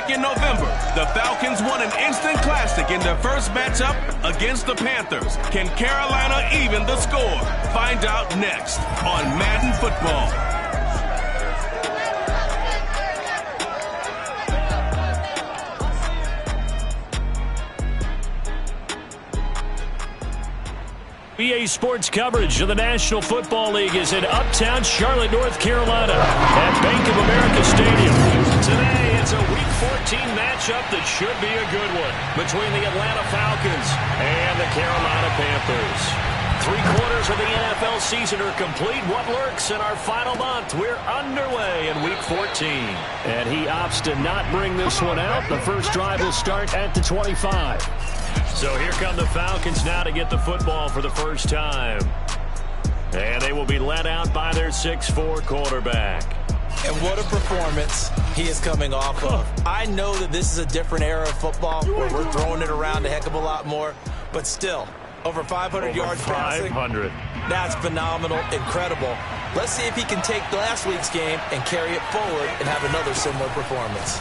Back in November, the Falcons won an instant classic in their first matchup against the Panthers. Can Carolina even the score? Find out next on Madden Football. EA Sports coverage of the National Football League is in uptown Charlotte, North Carolina at Bank of America Stadium. Today, it's a Week 14 matchup that should be a good one between the Atlanta Falcons and the Carolina Panthers. 3/4 of the NFL season are complete. What lurks in our final month? We're underway in Week 14. And he opts to not bring this one out. The first drive will start at the 25. So here come the Falcons now to get the football for the first time. And they will be led out by their 6'4" quarterback. And what a performance he is coming off of. I know that this is a different era of football where we're throwing it around a heck of a lot more, but still, over 500 yards passing. 500. That's phenomenal, incredible. Let's see if he can take last week's game and carry it forward and have another similar performance.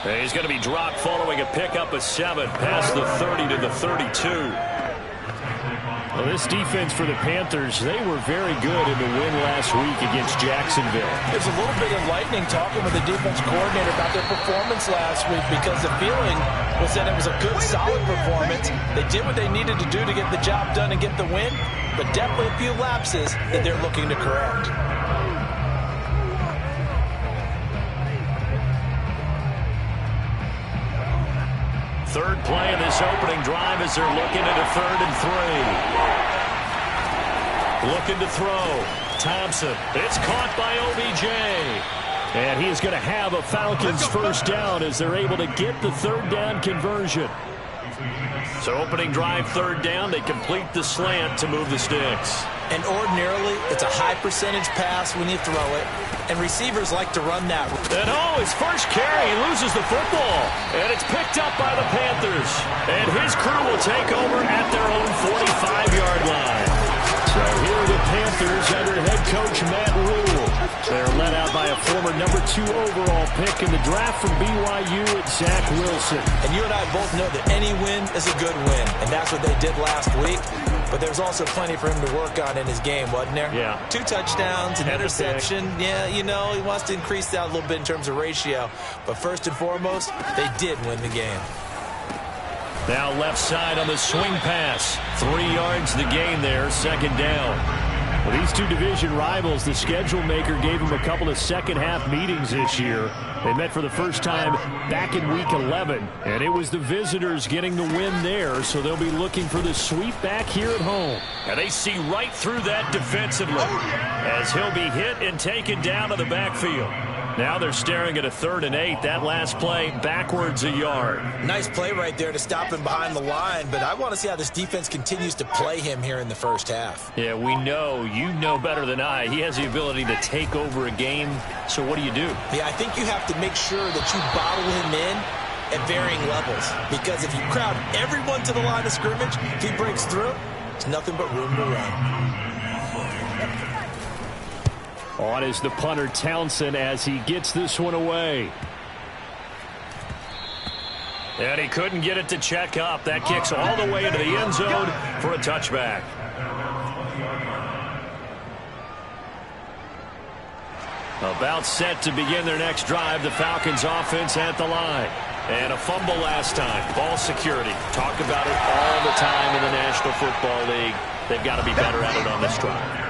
He's going to be dropped following a pickup of 7 past the 30 to the 32. Well, this defense for the Panthers, they were very good in the win last week against Jacksonville. There's a little bit of lightning talking with the defense coordinator about their performance last week because the feeling was that it was a good, solid performance. They did what they needed to do to get the job done and get the win, but definitely a few lapses that they're looking to correct. Third play of this opening drive as they're looking at a 3rd and 3. Looking to throw. Thompson. It's caught by OBJ. And he is going to have a Falcons first down as they're able to get the 3rd down conversion. So opening drive 3rd down. They complete the slant to move the sticks. And ordinarily, it's a high percentage pass when you throw it. And receivers like to run that. And his first carry, he loses the football. And it's picked up by the Panthers. And his crew will take over at their own 45-yard line. So here are the Panthers under head coach Matt Rule. They're led out by a former number 2 overall pick in the draft from BYU at Zach Wilson. And you and I both know that any win is a good win. And that's what they did last week. But there's also plenty for him to work on in his game, wasn't there? Yeah. 2 touchdowns, an interception. Yeah, you know, he wants to increase that a little bit in terms of ratio. But first and foremost, they did win the game. Now left side on the swing pass. 3 yards the gain there, 2nd down. Well, these two division rivals, the schedule maker gave them a couple of second-half meetings this year. They met for the first time back in Week 11, and it was the visitors getting the win there, so they'll be looking for the sweep back here at home. And they see right through that defensively as he'll be hit and taken down to the backfield. Now they're staring at a 3rd and 8. That last play backwards a yard. Nice play right there to stop him behind the line, but I want to see how this defense continues to play him here in the first half. Yeah, we know. You know better than I. He has the ability to take over a game, so what do you do? Yeah, I think you have to make sure that you bottle him in at varying levels, because if you crowd everyone to the line of scrimmage, if he breaks through, it's nothing but room to run. On is the punter Townsend as he gets this one away. And he couldn't get it to check up. That kicks all the way into the end zone for a touchback. About set to begin their next drive. The Falcons offense at the line. And a fumble last time. Ball security. Talk about it all the time in the National Football League. They've got to be better at it on this drive.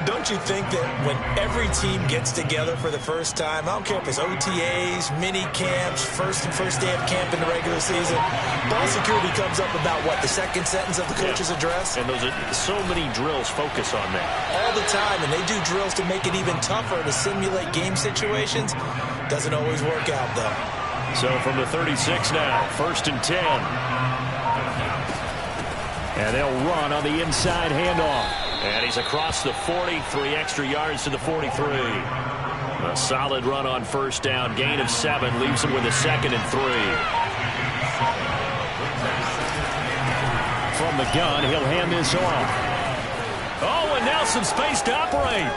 Don't you think that when every team gets together for the first time, I don't care if it's OTAs, mini camps, first day of camp in the regular season, ball security comes up about, what, the second sentence of the coach's address? And those are so many drills focus on that. All the time, and they do drills to make it even tougher to simulate game situations. Doesn't always work out, though. So from the 36 now, 1st and 10. And they'll run on the inside handoff. And he's across the 40, 3 extra yards to the 43. A solid run on first down. Gain of 7 leaves him with a 2nd and 3. From the gun, he'll hand this off. Oh, and now some space to operate.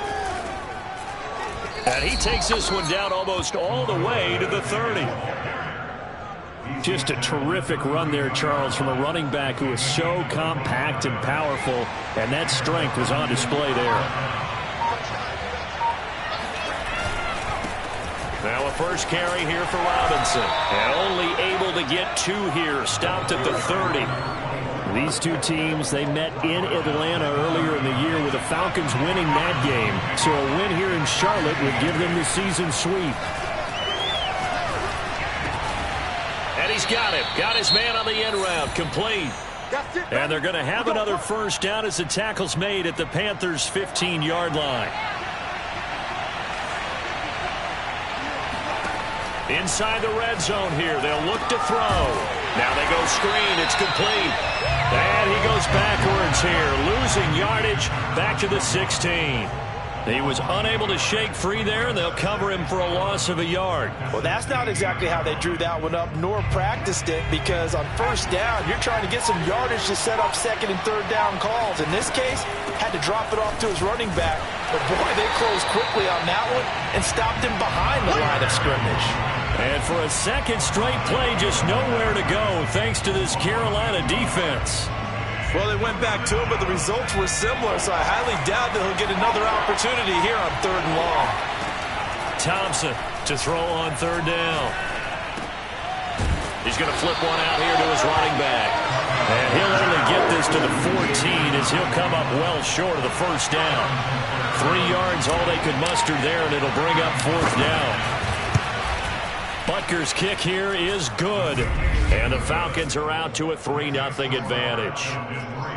And he takes this one down almost all the way to the 30. Just a terrific run there, Charles, from a running back who is so compact and powerful, and that strength was on display there. Now a first carry here for Robinson. And only able to get 2 here, stopped at the 30. These two teams, they met in Atlanta earlier in the year with the Falcons winning that game. So a win here in Charlotte would give them the season sweep. And he's got him. Got his man on the end route. Complete. And they're going to have another first down as the tackle's made at the Panthers' 15-yard line. Inside the red zone here. They'll look to throw. Now they go screen. It's complete. And he goes backwards here, losing yardage back to the 16. He was unable to shake free there, and they'll cover him for a loss of a yard. Well, that's not exactly how they drew that one up, nor practiced it, because on first down, you're trying to get some yardage to set up second and third down calls. In this case, had to drop it off to his running back. But, boy, they closed quickly on that one and stopped him behind the line of scrimmage. And for a second straight play, just nowhere to go, thanks to this Carolina defense. Well, they went back to him, but the results were similar, so I highly doubt that he'll get another opportunity here on 3rd and long. Thompson to throw on 3rd down. He's going to flip one out here to his running back. And he'll only get this to the 14 as he'll come up well short of the first down. 3 yards, all they could muster there, and it'll bring up 4th down. Butker's kick here is good. And the Falcons are out to a 3-0 advantage.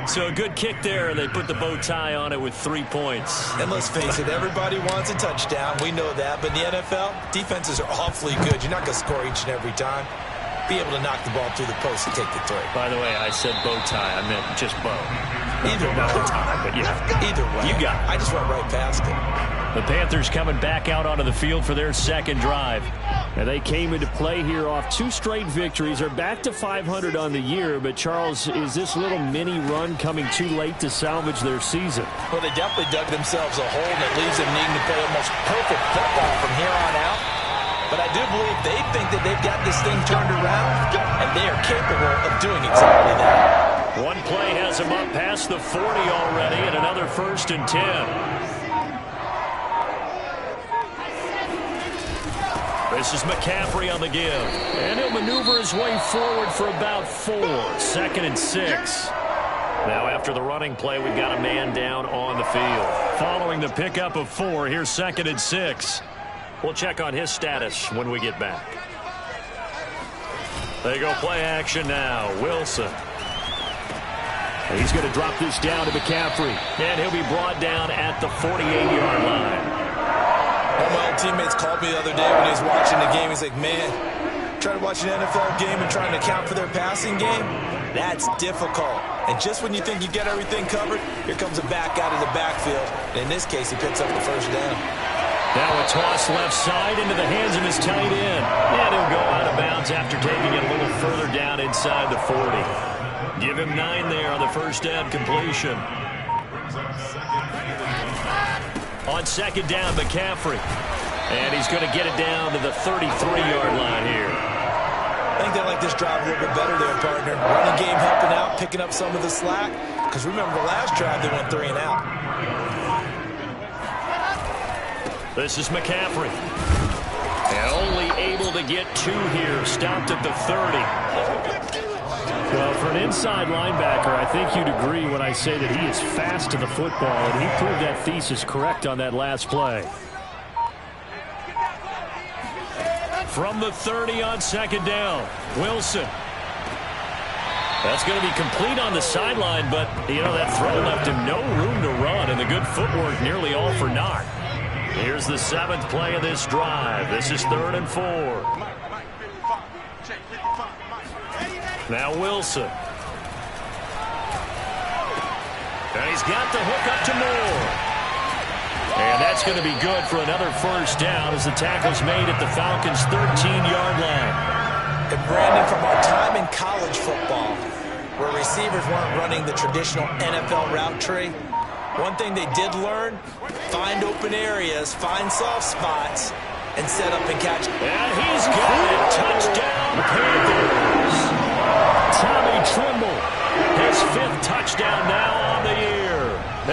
So a good kick there, and they put the bow tie on it with 3 points. And let's face it, everybody wants a touchdown. We know that. But in the NFL, defenses are awfully good. You're not going to score each and every time. Be able to knock the ball through the post and take the 3. By the way, I said bow tie. I meant just bow. Either way. Not the tie, but yeah. Either way. You got it. I just went right past it. The Panthers coming back out onto the field for their second drive. And they came into play here off 2 straight victories. They're back to 500 on the year. But, Charles, is this little mini run coming too late to salvage their season? Well, they definitely dug themselves a hole that leaves them needing to play almost perfect football from here on out. But I do believe they think that they've got this thing turned around, and they are capable of doing exactly that. One play has them up past the 40 already, and another 1st and 10. This is McCaffrey on the give. And he'll maneuver his way forward for about 4. 2nd and 6. Now after the running play, we've got a man down on the field. Following the pickup of 4, here's 2nd and 6. We'll check on his status when we get back. They go play action now. Wilson. He's going to drop this down to McCaffrey. And he'll be brought down at the 48-yard line. One of my old teammates called me the other day when he was watching the game. He's like, man, trying to watch an NFL game and trying to account for their passing game, that's difficult. And just when you think you get everything covered, here comes a back out of the backfield. And in this case, he picks up the first down. Now a toss left side into the hands of his tight end. And he'll go out of bounds after taking it a little further down inside the 40. Give him 9 there on the first down completion. On 2nd down, McCaffrey. And he's going to get it down to the 33-yard line here. I think they like this drive a little bit better there, partner. Running game helping out, picking up some of the slack. Because remember, the last drive, they went 3 and out. This is McCaffrey. And only able to get 2 here. Stopped at the 30. Well, for an inside linebacker, I think you'd agree when I say that he is fast to the football, and he proved that thesis correct on that last play. From the 30 on 2nd down, Wilson. That's going to be complete on the sideline, but, you know, that throw left him no room to run, and the good footwork nearly all for naught. Here's the 7th play of this drive. This is 3rd and 4. Now Wilson. And he's got the hook up to Moore. And that's going to be good for another first down as the tackle's made at the Falcons' 13-yard line. And Brandon, from our time in college football, where receivers weren't running the traditional NFL route tree, One thing they did learn, find open areas, find soft spots, and set up and catch. And he's got it. Touchdown, Panthers. Tommy Tremble, his 5th touchdown now on the year.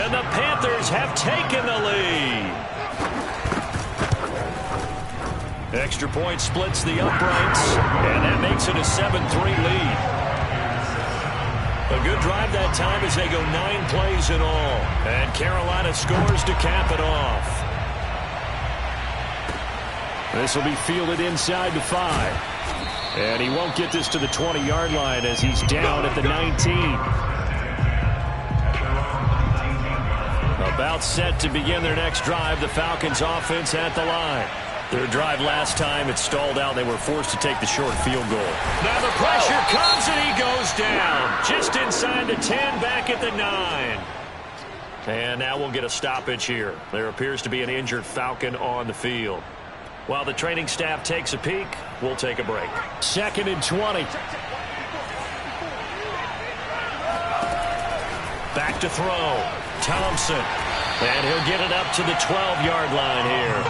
And the Panthers have taken the lead. Extra point splits the uprights, and that makes it a 7-3 lead. A good drive that time as they go 9 plays in all. And Carolina scores to cap it off. This will be fielded inside the 5. And he won't get this to the 20-yard line as he's down at the 19. About set to begin their next drive, the Falcons offense at the line. Their drive last time, it stalled out. They were forced to take the short field goal. Now the pressure comes and he goes down. Just inside the 10, back at the 9. And now we'll get a stoppage here. There appears to be an injured Falcon on the field. While the training staff takes a peek, we'll take a break. 2nd and 20. Back to throw. Thompson. And he'll get it up to the 12-yard line here.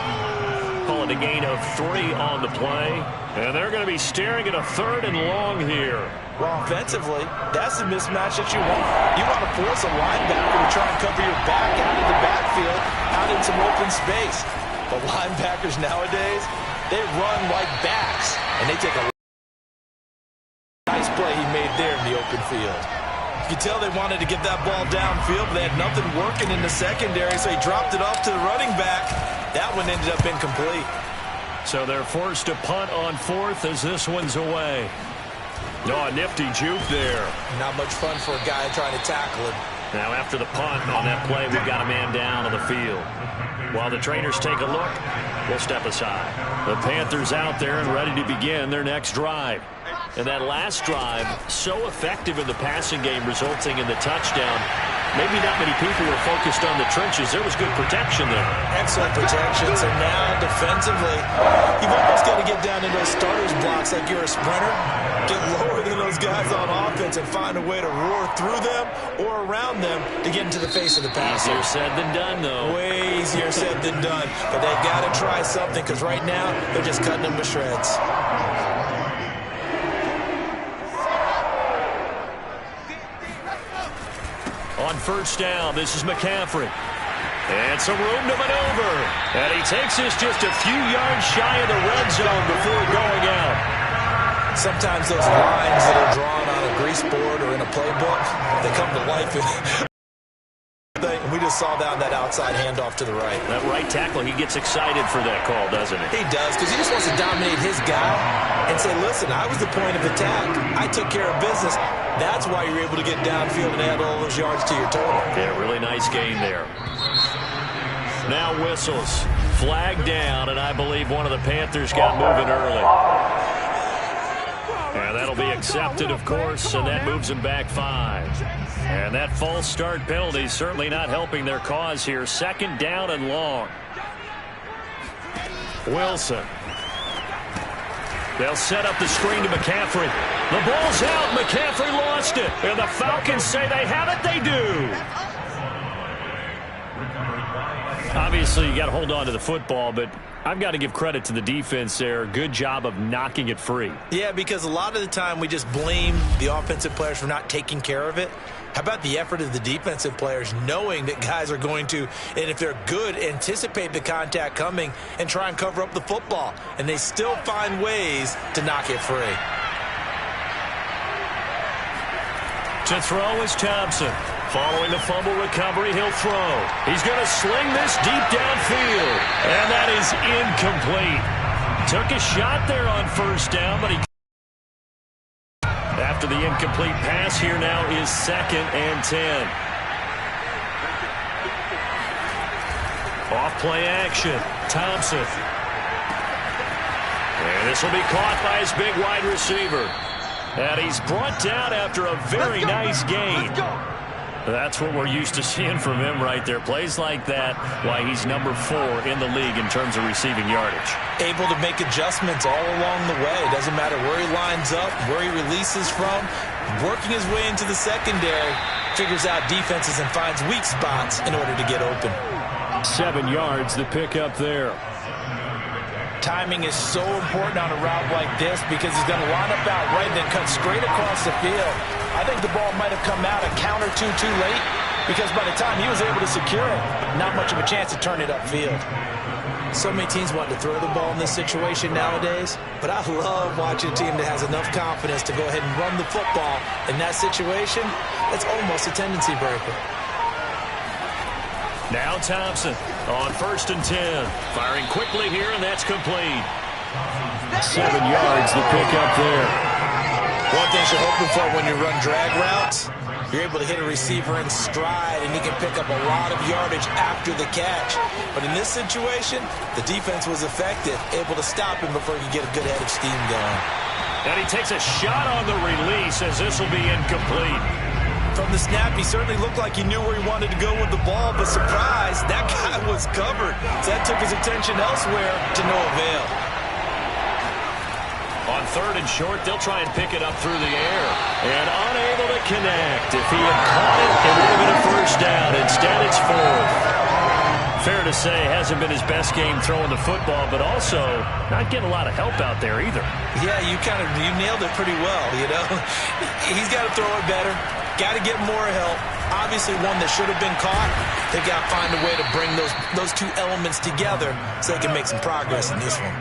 Call it a gain of 3 on the play. And they're going to be staring at a 3rd and long here. Well, offensively, that's the mismatch that you want. You want to force a linebacker to try and cover your back out of the backfield, out in some open space. But linebackers nowadays, they run like backs, and they take a nice play he made there in the open field. You can tell they wanted to get that ball downfield, but they had nothing working in the secondary, so he dropped it off to the running back. That one ended up incomplete. So they're forced to punt on 4th as this one's away. No, a nifty juke there. Not much fun for a guy trying to tackle him. Now after the punt on that play, we've got a man down on the field. While the trainers take a look, we'll step aside. The Panthers out there and ready to begin their next drive. And that last drive, so effective in the passing game, resulting in the touchdown. Maybe not many people were focused on the trenches. There was good protection there. Excellent protection. So now defensively, you've almost got to get down in those starters blocks like you're a sprinter. Get lower than those guys on offense and find a way to roar through them or around them to get into the face of the passer. Easier said than done, though. Way easier said than done. But they've got to try something because right now they're just cutting them to shreds. On 1st down, this is McCaffrey. And some room to maneuver. And he takes this just a few yards shy of the red zone before going out. Sometimes those lines that are drawn on a grease board or in a playbook, they come to life. We just saw down that outside handoff to the right. That right tackle, he gets excited for that call, doesn't he? He does, because he just wants to dominate his guy and say, listen, I was the point of attack. I took care of business. That's why you're able to get downfield and add all those yards to your total. Yeah, really nice gain there. Now whistles. Flag down, and I believe one of the Panthers got moving early. And that'll be accepted, of course, and that moves them back 5. And that false start penalty certainly not helping their cause here. 2nd down and long. Wilson. They'll set up the screen to McCaffrey. The ball's out. McCaffrey lost it. And the Falcons say they have it. They do. Obviously, you got to hold on to the football, but I've got to give credit to the defense there. Good job of knocking it free. Yeah, because a lot of the time we just blame the offensive players for not taking care of it. How about the effort of the defensive players knowing that guys are going to, and if they're good, anticipate the contact coming and try and cover up the football. And they still find ways to knock it free. To throw is Thompson. Following the fumble recovery, he'll throw. He's going to sling this deep downfield. And that is incomplete. Took a shot there on 1st down, but he... After the incomplete pass, here now is 2nd and 10. Off play action. Thompson. And this will be caught by his big wide receiver. And he's brought down after a very nice gain. That's what we're used to seeing from him right there. Plays like that, why he's number 4 in the league in terms of receiving yardage. Able to make adjustments all along the way. Doesn't matter where he lines up, where he releases from, working his way into the secondary figures out defenses and finds weak spots in order to get open. 7 yards, the pickup there. Timing is so important on a route like this because he's going to line up out right and then cut straight across the field. I think the ball might have come out a count or two too late because by the time he was able to secure it, not much of a chance to turn it upfield. So many teams want to throw the ball in this situation nowadays, but I love watching a team that has enough confidence to go ahead and run the football. In that situation, that's almost a tendency breaker. Now Thompson on 1st and 10. Firing quickly here, and that's complete. 7 yards, the pickup there. One thing you're hoping for when you run drag routes, you're able to hit a receiver in stride, and he can pick up a lot of yardage after the catch. But in this situation, the defense was effective, able to stop him before he could get a good head of steam going. And he takes a shot on the release as this will be incomplete. From the snap, he certainly looked like he knew where he wanted to go with the ball, but surprise, that guy was covered. So that took his attention elsewhere to no avail. On 3rd and short, they'll try and pick it up through the air. And unable to connect. If he had caught it, it would have been a 1st down. Instead, it's 4th. Fair to say, hasn't been his best game throwing the football, but also not getting a lot of help out there either. Yeah, you nailed it pretty well, you know. He's got to throw it better. Got to get more help. Obviously one that should have been caught. They got to find a way to bring those two elements together so they can make some progress in this one.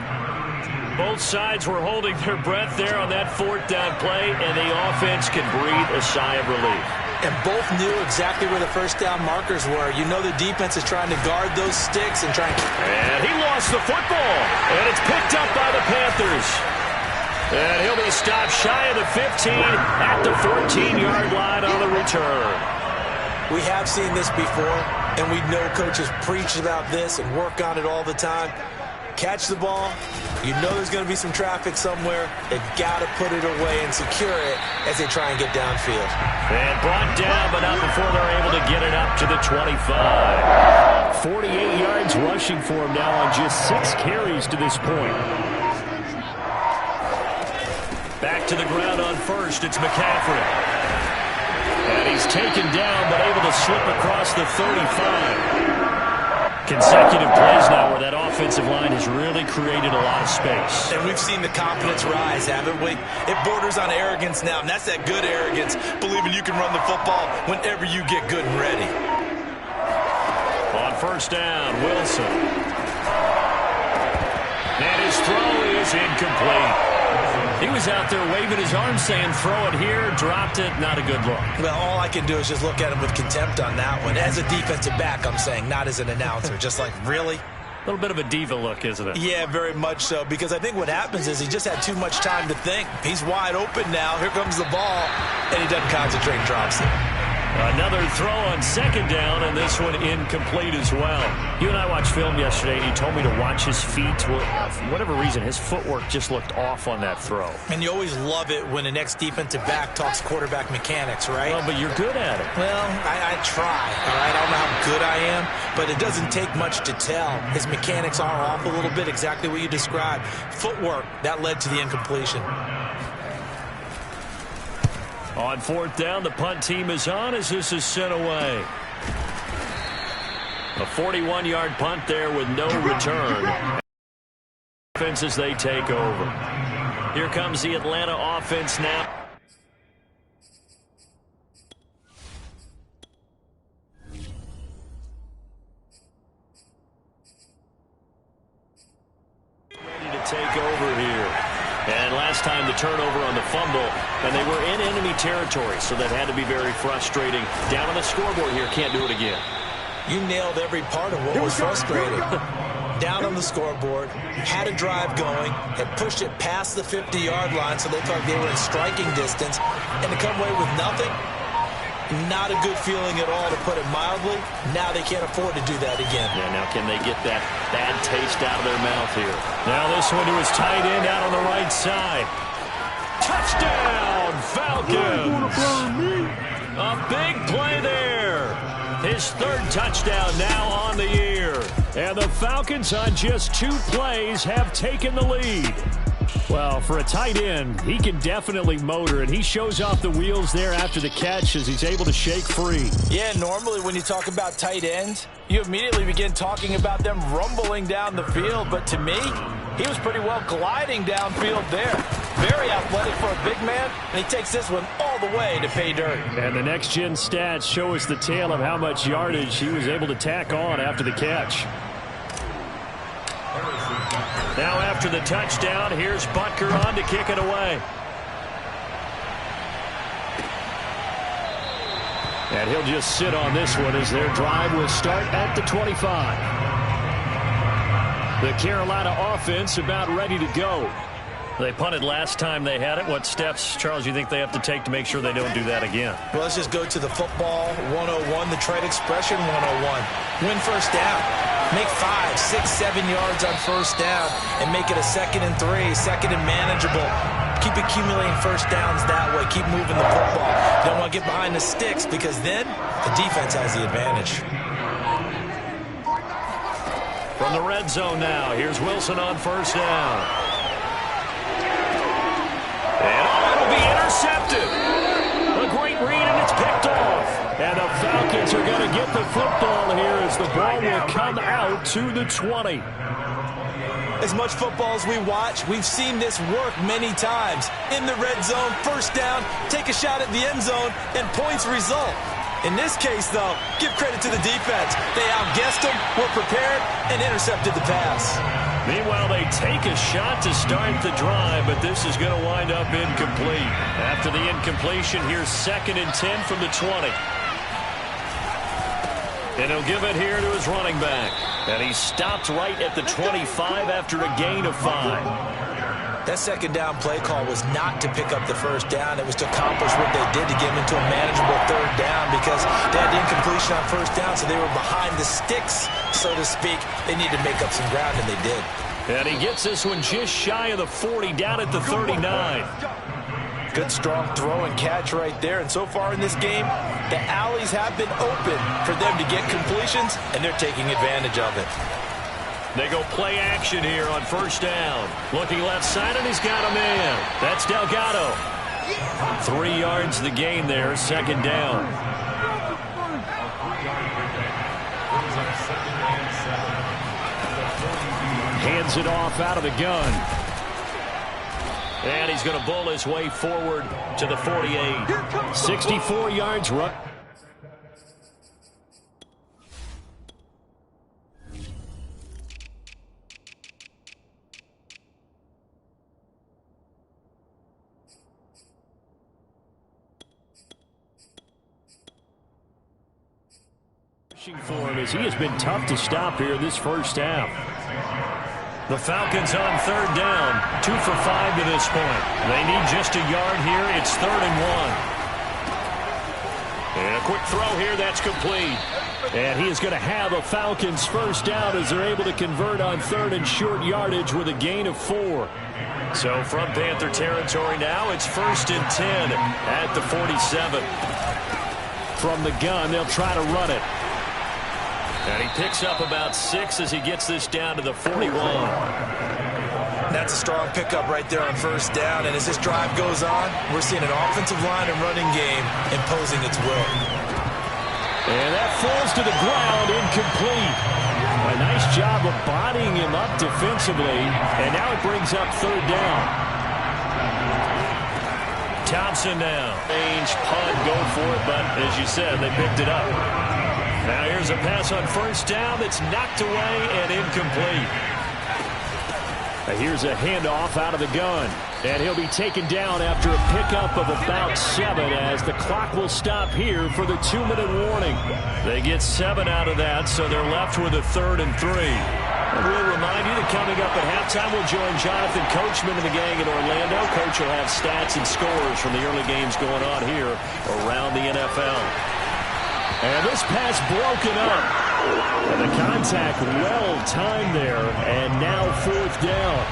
Both sides were holding their breath there on that 4th down play, and the offense can breathe a sigh of relief. And both knew exactly where the 1st down markers were. You know the defense is trying to guard those sticks and try and... And he lost the football, and it's picked up by the Panthers. And he'll be stopped shy of the 15 at the 14-yard line on the return. We have seen this before, and we know coaches preach about this and work on it all the time. Catch the ball. You know there's going to be some traffic somewhere. They've got to put it away and secure it as they try and get downfield. And brought down, but not before they're able to get it up to the 25. 48 yards rushing for him now on just 6 carries to this point. Back to the ground on 1st, it's McCaffrey. And he's taken down, but able to slip across the 35. Consecutive plays now where that offensive line has really created a lot of space. And we've seen the confidence rise, haven't we? It borders on arrogance now, and that's that good arrogance, believing you can run the football whenever you get good and ready. On 1st down, Wilson. And his throw is incomplete. He was out there waving his arms saying, throw it here, dropped it, not a good look. Well, all I can do is just look at him with contempt on that one. As a defensive back, I'm saying, not as an announcer. Just like, really? A little bit of a diva look, isn't it? Yeah, very much so, because I think what happens is he just had too much time to think. He's wide open now. Here comes the ball, and he doesn't concentrate and drops it. Another throw on 2nd down, and this one incomplete as well. You and I watched film yesterday, and you told me to watch his feet. For whatever reason, his footwork just looked off on that throw. And you always love it when an ex-defensive back talks quarterback mechanics, right? Well, but you're good at it. Well, I try, all right? I don't know how good I am, but it doesn't take much to tell. His mechanics are off a little bit, exactly what you described. Footwork, that led to the incompletion. On 4th down, the punt team is on as this is sent away. A 41-yard punt there with no return. Offense as they take over. Here comes the Atlanta offense now. Ready to take over here. And last time the turnover on the fumble, and they were in enemy territory, so that had to be very frustrating. Down on the scoreboard here, can't do it again. You nailed every part of what was frustrating. Down on the scoreboard, had a drive going, had pushed it past the 50-yard line, so they thought they were in striking distance, and to come away with nothing, not a good feeling at all, to put it mildly. Now they can't afford to do that again. Yeah, now can they get that bad taste out of their mouth here? Now this one to his tight end out on the right side. Touchdown, Falcons! A big play there. His 3rd touchdown now on the year. And the Falcons on just 2 plays have taken the lead. Well, for a tight end, he can definitely motor it. He shows off the wheels there after the catch as he's able to shake free. Yeah, normally when you talk about tight ends, you immediately begin talking about them rumbling down the field. But to me, he was pretty well gliding downfield there. Very athletic for a big man, and he takes this one all the way to pay dirt. And the next-gen stats show us the tale of how much yardage he was able to tack on after the catch. Now after the touchdown, here's Butker on to kick it away. And he'll just sit on this one as their drive will start at the 25. The Carolina offense about ready to go. They punted last time they had it. What steps, Charles, you think they have to take to make sure they don't do that again? Well, let's just go to the football 101, the trade expression 101. Win first down. Make 5, 6, 7 yards on first down and make it a 2nd and 3, 2nd and manageable. Keep accumulating first downs that way. Keep moving the football. You don't want to get behind the sticks because then the defense has the advantage. From the red zone now, here's Wilson on first down. And it'll be intercepted. A great read, and it's picked off. And the Falcons are going to get the football here as the ball will come out to the 20. As much football as we watch, we've seen this work many times. In the red zone, first down, take a shot at the end zone, and points result. In this case, though, give credit to the defense. They outguessed them, were prepared, and intercepted the pass. Meanwhile, they take a shot to start the drive, but this is going to wind up incomplete. After the incompletion, here's 2nd and 10 from the 20. And he'll give it here to his running back. And he stopped right at the 25 after a gain of 5. That second down play call was not to pick up the first down. It was to accomplish what they did to get him into a manageable third down because they had incompletion on first down, so they were behind the sticks, so to speak. They needed to make up some ground, and they did. And he gets this one just shy of the 40, down at the 39. Good, strong throw and catch right there. And so far in this game, the alleys have been open for them to get completions, and they're taking advantage of it. They go play action here on first down. Looking left side, and he's got a man. That's Delgado. 3 yards the gain there, 2nd down. Hands it off out of the gun. And he's going to bull his way forward to the 48. 64 yards run. For him as he has been tough to stop here this first half. The Falcons on 3rd down, 2 for 5 to this point. They need just a yard here. It's 3rd and 1. And a quick throw here, that's complete. And he is going to have a Falcons first down as they're able to convert on 3rd and short yardage with a gain of 4. So from Panther territory now, it's 1st and 10 at the 47. From the gun, they'll try to run it. And he picks up about 6 as he gets this down to the 41. That's a strong pickup right there on first down. And as this drive goes on, we're seeing an offensive line and running game imposing its will. And that falls to the ground, incomplete. A nice job of bodying him up defensively. And now it brings up 3rd down. Thompson now. Range, punt, go for it. But as you said, they picked it up. Now here's a pass on first down that's knocked away and incomplete. Here's a handoff out of the gun. And he'll be taken down after a pickup of about 7 as the clock will stop here for the 2-minute warning. They get 7 out of that, so they're left with a 3rd and 3. And we'll remind you that coming up at halftime, we'll join Jonathan Coachman and the gang in Orlando. Coach will have stats and scores from the early games going on here around the NFL. And this pass broken up. And the contact well timed there. And now 4th down.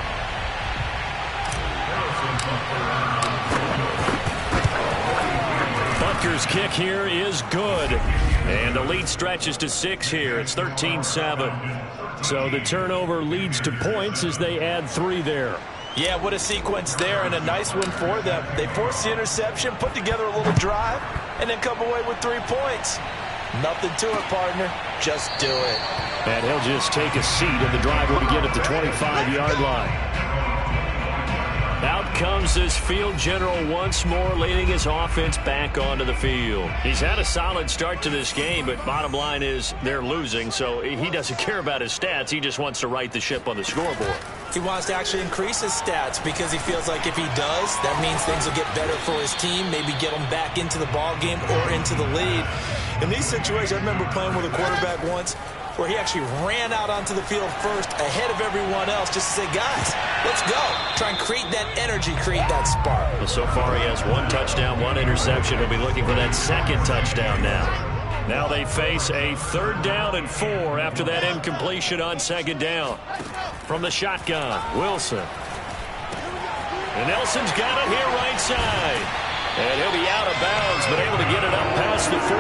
Butker's kick here is good. And the lead stretches to 6 here. It's 13-7. So the turnover leads to points as they add 3 there. Yeah, what a sequence there, and a nice one for them. They forced the interception, put together a little drive, and then come away with 3 points. Nothing to it, partner. Just do it. And he'll just take a seat, and the drive will begin at the 25-yard line. Out comes this field general once more, leading his offense back onto the field. He's had a solid start to this game, but bottom line is they're losing, so he doesn't care about his stats. He just wants to right the ship on the scoreboard. He wants to actually increase his stats because he feels like if he does, that means things will get better for his team, maybe get him back into the ball game or into the lead. In these situations, I remember playing with a quarterback once where he actually ran out onto the field first ahead of everyone else just to say, guys, let's go. Try and create that energy, create that spark. Well, so far he has 1 touchdown, 1 interception. He'll be looking for that 2nd touchdown now. Now they face a 3rd down and 4 after that incompletion on 2nd down. From the shotgun, Wilson. And Nelson's got it here right side. And he'll be out of bounds, but able to get it up past the 45.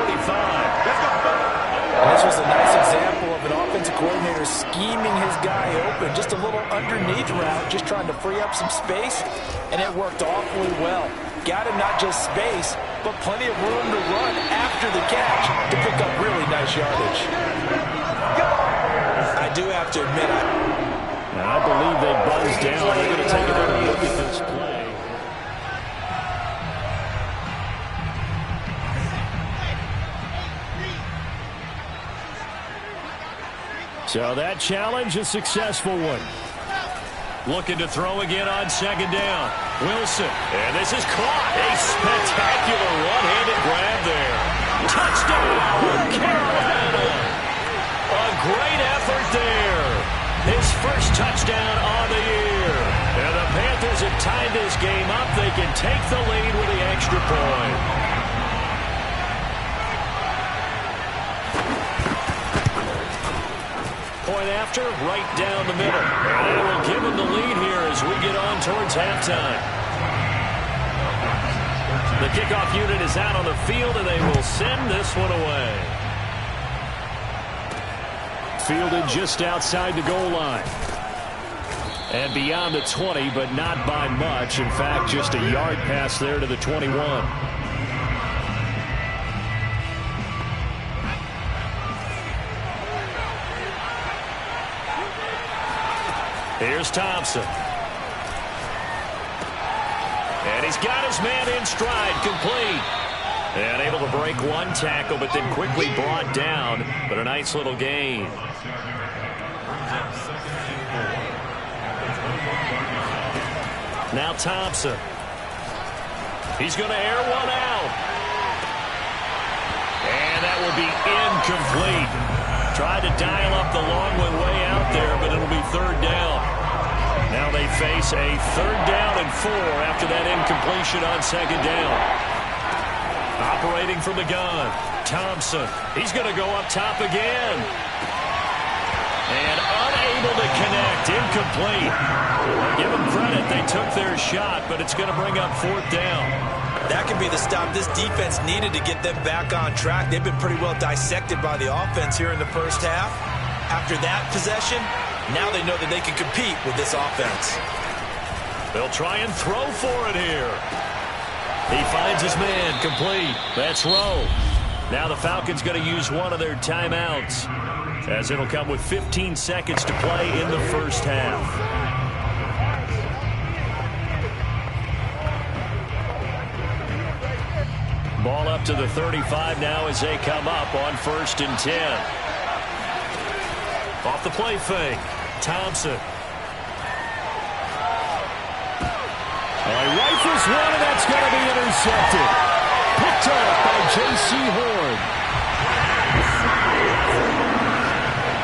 And this was a nice example of an offensive coordinator scheming his guy open. Just a little underneath route, just trying to free up some space, and it worked awfully well. Got him not just space, but plenty of room to run after the catch to pick up really nice yardage. I do have to admit, I believe they buzzed down. They're going to take another look at this play. So that challenge, a successful one. Looking to throw again on 2nd down. Wilson. And this is caught. A spectacular one-handed grab there. Touchdown, Carolina. A great effort there. His first touchdown on the year. And the Panthers have tied this game up. They can take the lead with the extra point. Point after, right down the middle. And they will give him the lead here as we get on towards halftime. The kickoff unit is out on the field, and they will send this one away. Fielded just outside the goal line. And beyond the 20, but not by much. In fact, just a yard pass there to the 21. Here's Thompson. And he's got his man in stride, complete. And able to break 1 tackle, but then quickly brought down. But a nice little gain. Now Thompson. He's going to air one out. And that will be incomplete. Tried to dial up the long one way out there, but it'll be 3rd down. Now they face a 3rd down and 4 after that incompletion on 2nd down. Operating from the gun, Thompson. He's going to go up top again. And unable to connect, incomplete. Give them credit, they took their shot, but it's going to bring up 4th down. that could be the stop this defense needed to get them back on track. They've been pretty well dissected by the offense here in the first half. After that possession, now they know that they can compete with this offense. They'll try and throw for it here. He finds his man, complete. That's Rowe. Now the Falcons going to use one of their timeouts, as it'll come with 15 seconds to play in the first half. Ball up to the 35 now as they come up on 1st and 10. Off the play fake, Thompson. He rifles one, and that's going to be intercepted. Picked off by J.C. Horn.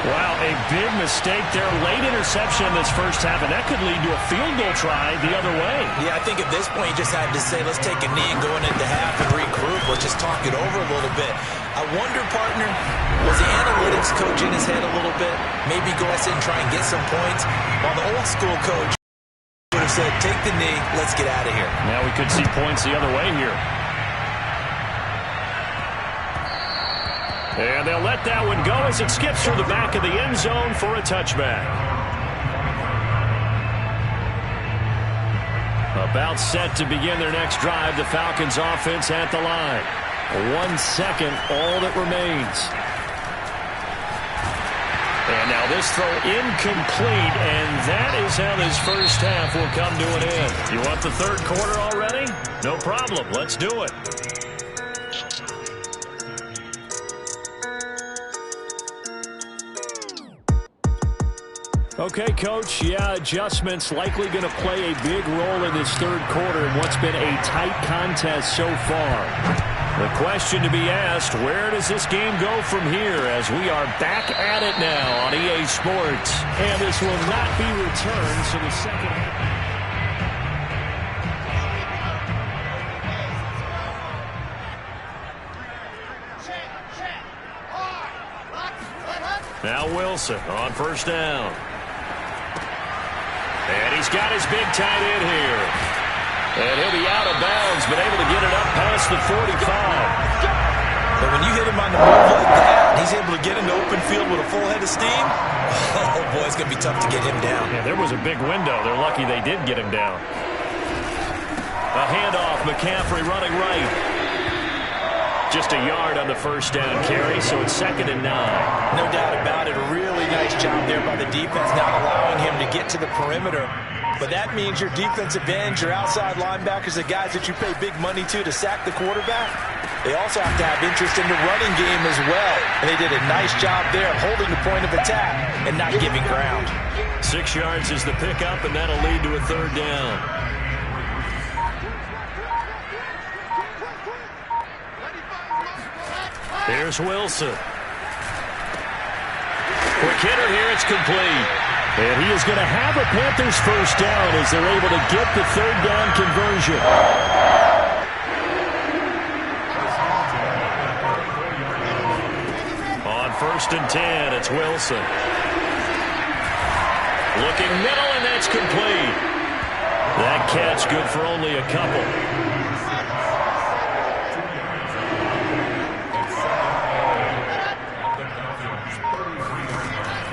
Wow, a big mistake there. Late interception in this first half, and that could lead to a field goal try the other way. Yeah, I think at this point you just had to say, let's take a knee and go into half and regroup. Let's just talk it over a little bit. I wonder, partner, was the analytics coach in his head a little bit? Maybe go ahead and try and get some points, while the old school coach would have said, take the knee, let's get out of here. Now we could see points the other way here. And they'll let that one go as it skips through the back of the end zone for a touchback. About set to begin their next drive. The Falcons offense at the line. 1 second, all that remains. And now this throw incomplete, and that is how this first half will come to an end. You want the third quarter already? No problem. Let's do it. Okay, Coach, yeah, adjustments likely going to play a big role in this third quarter in what's been a tight contest so far. The question to be asked, where does this game go from here as we are back at it now on EA Sports? And this will not be returned, so the second half. Now Wilson on first down. And he's got his big tight end here. And he'll be out of bounds, but able to get it up past the 45. But when you hit him on the move like that, and he's able to get into open field with a full head of steam, oh, boy, it's going to be tough to get him down. Yeah, there was a big window. They're lucky they did get him down. A handoff, McCaffrey running right. Just a yard on the first down carry, so it's 2nd and 9. No doubt about it. A really nice job there by the defense, not allowing him to get to the perimeter. But that means your defensive ends, your outside linebackers, the guys that you pay big money to sack the quarterback, they also have to have interest in the running game as well. And they did a nice job there holding the point of attack and not giving ground. 6 yards is the pickup, and that'll lead to a third down. Here's Wilson. Quick hitter here, it's complete. And he is going to have a Panthers first down as they're able to get the third down conversion. On 1st and 10, it's Wilson. Looking middle, and that's complete. That catch good for only a couple.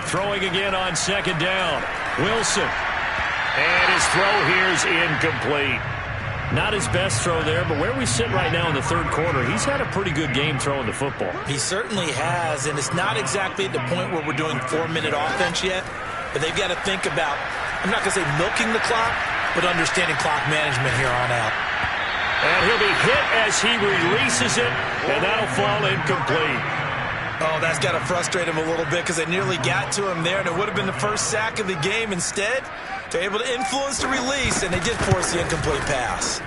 Throwing again on 2nd down. Wilson. And his throw here is incomplete. Not his best throw there, but where we sit right now in the third quarter, he's had a pretty good game throwing the football. He certainly has, and it's not exactly at the point where we're doing 4-minute offense yet, but they've got to think about, I'm not going to say milking the clock, but understanding clock management here on out. And he'll be hit as he releases it, and that'll fall incomplete. Oh, that's got to frustrate him a little bit because they nearly got to him there, and it would have been the first sack of the game. Instead, they're able to influence the release, and they did force the incomplete pass.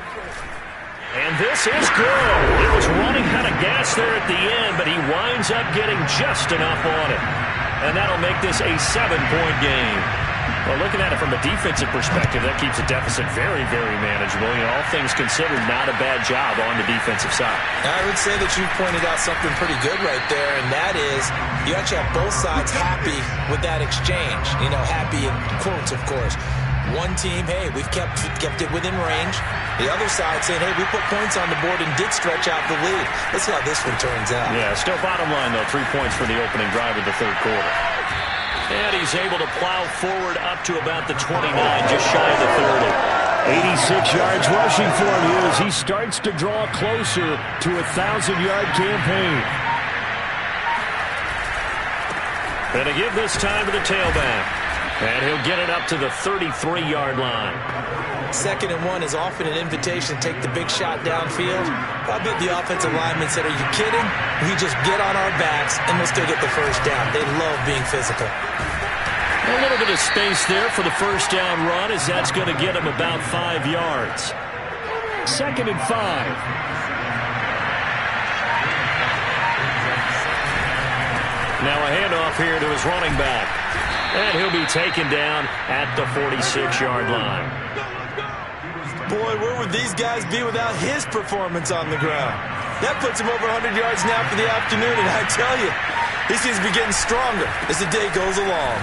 And this is good. It was running out of gas there at the end, but he winds up getting just enough on it. And that'll make this a 7-point game. Well, looking at it from a defensive perspective, that keeps the deficit very, very manageable. You know, all things considered, not a bad job on the defensive side. I would say that you pointed out something pretty good right there, and that is you actually have both sides happy with that exchange. You know, happy in quotes, of course. One team, hey, we've kept it within range. The other side saying, hey, we put points on the board and did stretch out the lead. Let's see how this one turns out. Yeah, still bottom line, though, 3 points for the opening drive of the third quarter. And he's able to plow forward up to about the 29, just shy of the 30. 86 yards rushing for him here as he starts to draw closer to a 1,000-yard campaign. And to give this time to the tailback. And he'll get it up to the 33-yard line. 2nd and 1 is often an invitation to take the big shot downfield. I bet the offensive lineman said, are you kidding? We just get on our backs and we'll still get the first down. They love being physical. A little bit of space there for the first down run as that's going to get him about 5 yards. 2nd and 5. Now a handoff here to his running back. And he'll be taken down at the 46-yard line. Boy, where would these guys be without his performance on the ground? That puts him over 100 yards now for the afternoon, and I tell you, he seems to be getting stronger as the day goes along.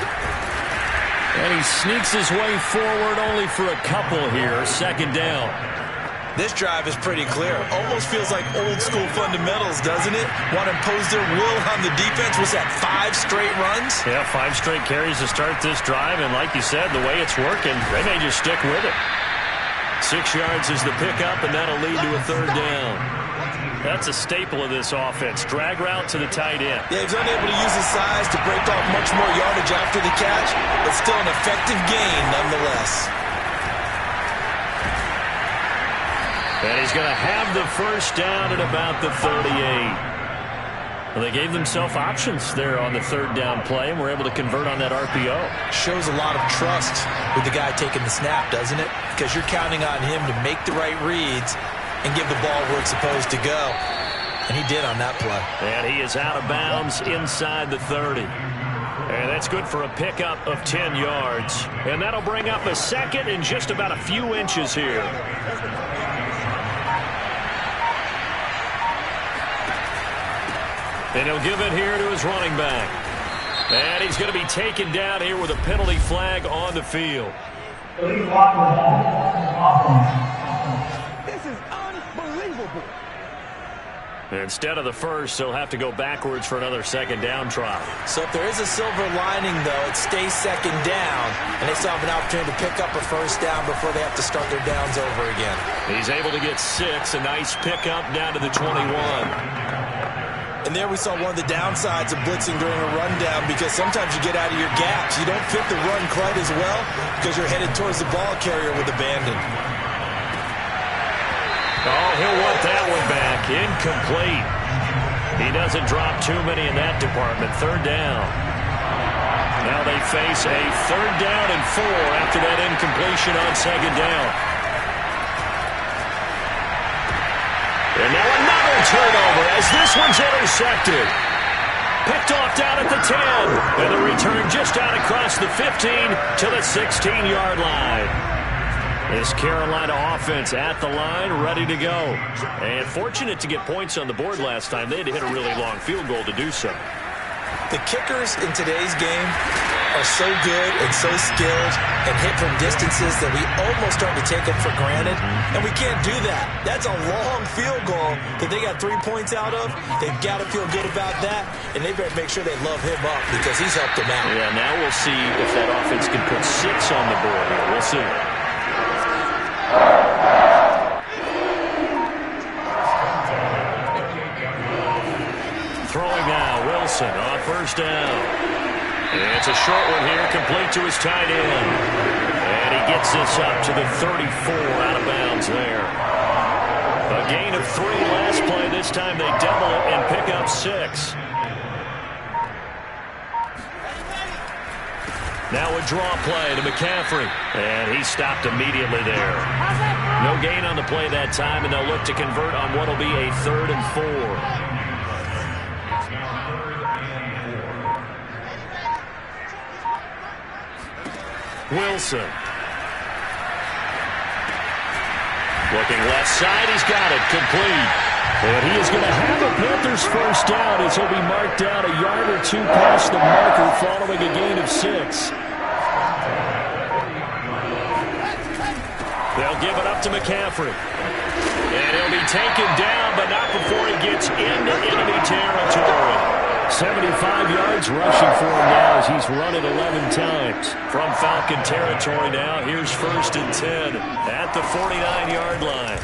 And he sneaks his way forward only for a couple here. 2nd down. This drive is pretty clear. Almost feels like old school fundamentals, doesn't it? Want to impose their will on the defense. Was that 5 straight runs? Yeah, 5 straight carries to start this drive. And like you said, the way it's working, they may just stick with it. 6 yards is the pickup, and that'll lead to a third down. That's a staple of this offense. Drag route to the tight end. Yeah, he's unable to use his size to break off much more yardage after the catch, but still an effective gain nonetheless. And he's going to have the first down at about the 38. Well, they gave themselves options there on the third down play, and were able to convert on that RPO. Shows a lot of trust with the guy taking the snap, doesn't it? Because you're counting on him to make the right reads and give the ball where it's supposed to go. And he did on that play. And he is out of bounds inside the 30. And that's good for a pickup of 10 yards. And that'll bring up a second and just about a few inches here. And he'll give it here to his running back. And he's going to be taken down here with a penalty flag on the field. This is unbelievable. Instead of the first, he'll have to go backwards for another second down try. So if there is a silver lining, though, it stays second down, and they still have an opportunity to pick up a first down before they have to start their downs over again. He's able to get 6, a nice pickup down to the 21. And there we saw one of the downsides of blitzing during a rundown, because sometimes you get out of your gaps. You don't fit the run quite as well because you're headed towards the ball carrier with abandon. Oh, he'll want that one back. Incomplete. He doesn't drop too many in that department. Third down. Now they face a third down and 4 after that incompletion on second down. And now another turnover as this one's intercepted. Picked off down at the 10. And the return just out across the 15 to the 16-yard line. This Carolina offense at the line, ready to go. And fortunate to get points on the board last time. They had to hit a really long field goal to do so. The kickers in today's game are so good and so skilled and hit from distances that we almost start to take them for granted, and we can't do that. That's a long field goal that they got 3 points out of. They've got to feel good about that, and they better make sure they love him up because he's helped them out. Yeah, now we'll see if that offense can put 6 on the board here. We'll see. Throwing now, Wilson on first down. It's a short one here, complete to his tight end. And he gets this up to the 34, out of bounds there. A gain of 3 last play. This time they double it and pick up 6. Now a draw play to McCaffrey. And he stopped immediately there. No gain on the play that time, and they'll look to convert on what will be a 3rd and 4. Wilson. Looking left side, he's got it, complete. And he is going to have a Panthers first down as he'll be marked down a yard or 2 past the marker following a gain of 6. They'll give it up to McCaffrey. And he'll be taken down, but not before he gets into enemy territory. 75 yards rushing for him now as he's run it 11 times. From Falcon territory now, here's 1st and 10 at the 49-yard line.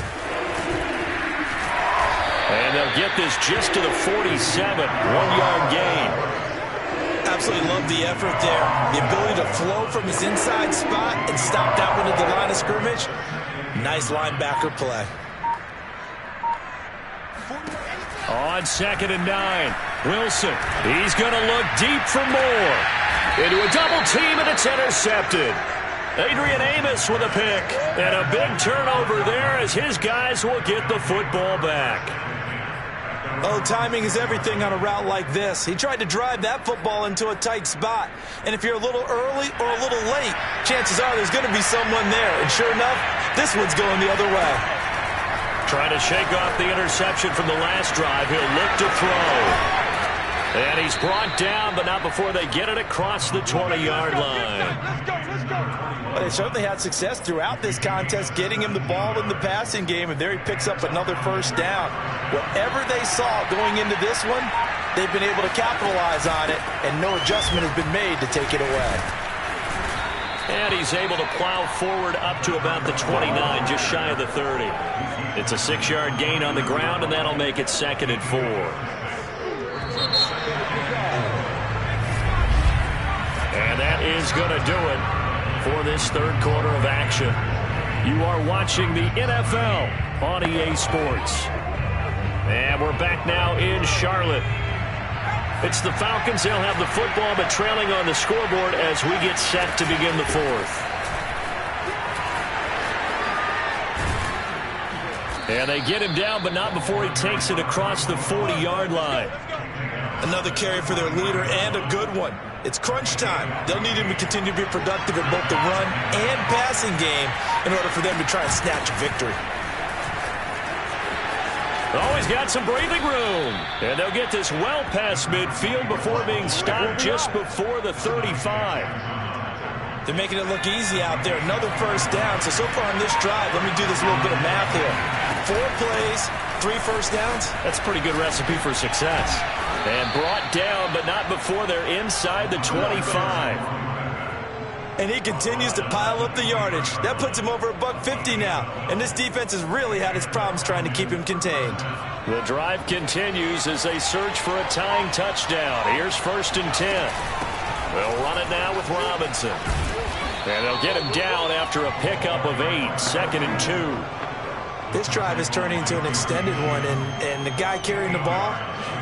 And they'll get this just to the 47, 1-yard gain. Absolutely love the effort there. The ability to flow from his inside spot and stop that one at the line of scrimmage. Nice linebacker play. On 2nd and 9, Wilson. He's going to look deep for more. Into a double team, and it's intercepted. Adrian Amos with a pick. And a big turnover there as his guys will get the football back. Oh, timing is everything on a route like this. He tried to drive that football into a tight spot. And if you're a little early or a little late, chances are there's going to be someone there. And sure enough, this one's going the other way. Trying to shake off the interception from the last drive. He'll look to throw. And he's brought down, but not before they get it across the 20-yard line. But they certainly had success throughout this contest, getting him the ball in the passing game, and there he picks up another first down. Whatever they saw going into this one, they've been able to capitalize on it, and no adjustment has been made to take it away. And he's able to plow forward up to about the 29, just shy of the 30. It's a 6-yard gain on the ground, and that'll make it 2nd and 4. And that is going to do it for this third quarter of action. You are watching the NFL on EA Sports. And we're back now in Charlotte. It's the Falcons. They'll have the football, but trailing on the scoreboard as we get set to begin the fourth. And they get him down, but not before he takes it across the 40-yard line. Another carry for their leader, and a good one. It's crunch time. They'll need him to continue to be productive in both the run and passing game in order for them to try and snatch a victory. Always got some breathing room. And they'll get this well past midfield before being stopped just before the 35. They're making it look easy out there. Another first down. So far on this drive, let me do this little bit of math here. 4 plays, 3 first downs. That's a pretty good recipe for success. And brought down, but not before they're inside the 25. And he continues to pile up the yardage. That puts him over $150 now. And this defense has really had its problems trying to keep him contained. The drive continues as they search for a tying touchdown. Here's 1st and 10. They'll run it now with Robinson. And they'll get him down after a pickup of 8. 2nd and 2. This drive is turning into an extended one, and the guy carrying the ball,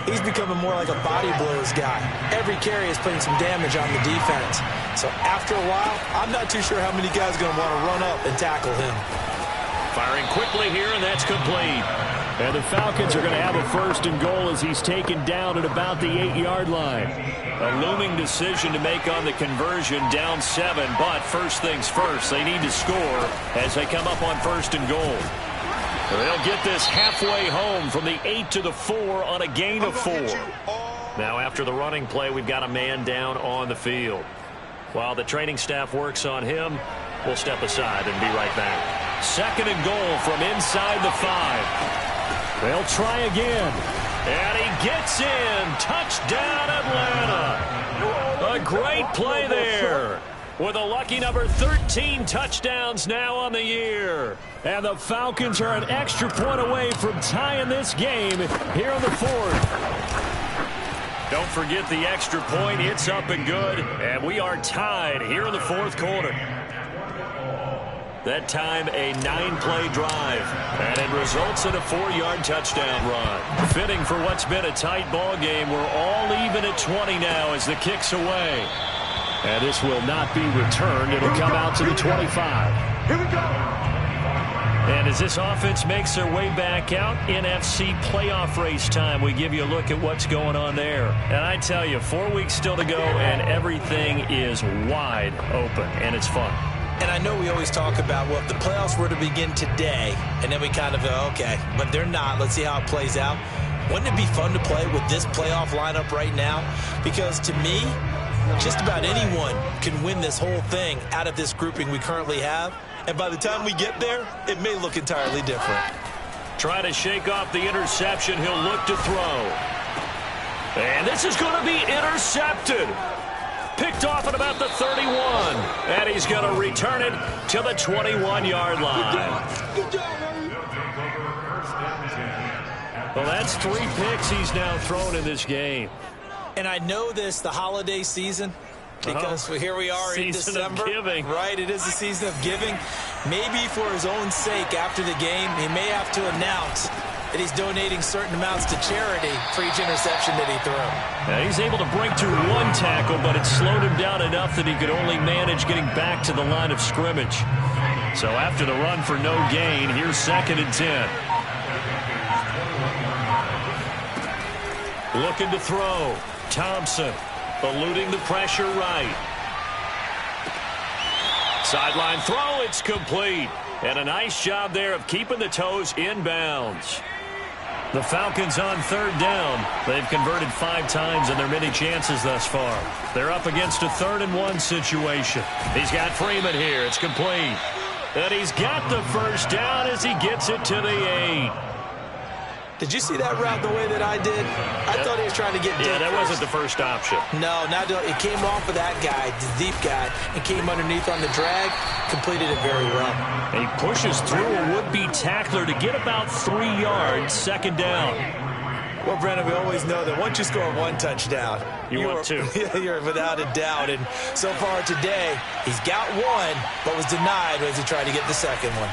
he's becoming more like a body blows guy. Every carry is putting some damage on the defense. So after a while, I'm not too sure how many guys are going to want to run up and tackle him. Firing quickly here, and that's complete. And the Falcons are going to have a 1st and goal as he's taken down at about the 8-yard line. A looming decision to make on the conversion, down 7, but first things first, they need to score as they come up on 1st and goal. They'll get this halfway home from the 8 to the 4 on a gain of 4. Now after the running play, we've got a man down on the field. While the training staff works on him, we'll step aside and be right back. 2nd and goal from inside the 5. They'll try again. And he gets in. Touchdown, Atlanta. A great play there. With a lucky number 13 touchdowns now on the year. And the Falcons are an extra point away from tying this game here in the 4th. Don't forget the extra point. It's up and good. And we are tied here in the 4th quarter. That time a 9-play drive. And it results in a 4-yard touchdown run. Fitting for what's been a tight ball game. We're all even at 20 now as the kick's away. And this will not be returned. It'll come out to the 25. Here we go. And as this offense makes their way back out, NFC playoff race time, we give you a look at what's going on there. And I tell you, 4 weeks still to go, and everything is wide open, and it's fun. And I know we always talk about, well, if the playoffs were to begin today, and then we kind of go, okay, but they're not. Let's see how it plays out. Wouldn't it be fun to play with this playoff lineup right now? Because to me, just about anyone can win this whole thing out of this grouping we currently have. And by the time we get there, it may look entirely different. Try to shake off the interception. He'll look to throw. And this is going to be intercepted. Picked off at about the 31. And he's going to return it to the 21-yard line. Good job, baby. Well, that's 3 picks he's now thrown in this game. And I know this, the holiday season, because here we are in December. Season of giving. Right, it is the season of giving. Maybe for his own sake after the game, he may have to announce that he's donating certain amounts to charity for each interception that he threw. Now he's able to break through 1 tackle, but it slowed him down enough that he could only manage getting back to the line of scrimmage. So after the run for no gain, here's 2nd and 10. Looking to throw. Thompson eluding the pressure right. Sideline throw, it's complete. And a nice job there of keeping the toes inbounds. The Falcons on 3rd down. They've converted 5 times in their many chances thus far. They're up against a 3rd and 1 situation. He's got Freeman here. It's complete. And he's got the 1st down as he gets it to the 8. Did you see that route the way that I did? I thought he was trying to get deep. Yeah, that wasn't the first option. No, it came off of that guy, the deep guy, and came underneath on the drag, completed it very well. He pushes through a would-be tackler to get about 3 yards, second down. Well, Brennan, we always know that once you score 1 touchdown, you want 2. You're without a doubt. And so far today, he's got 1, but was denied as he tried to get the second one.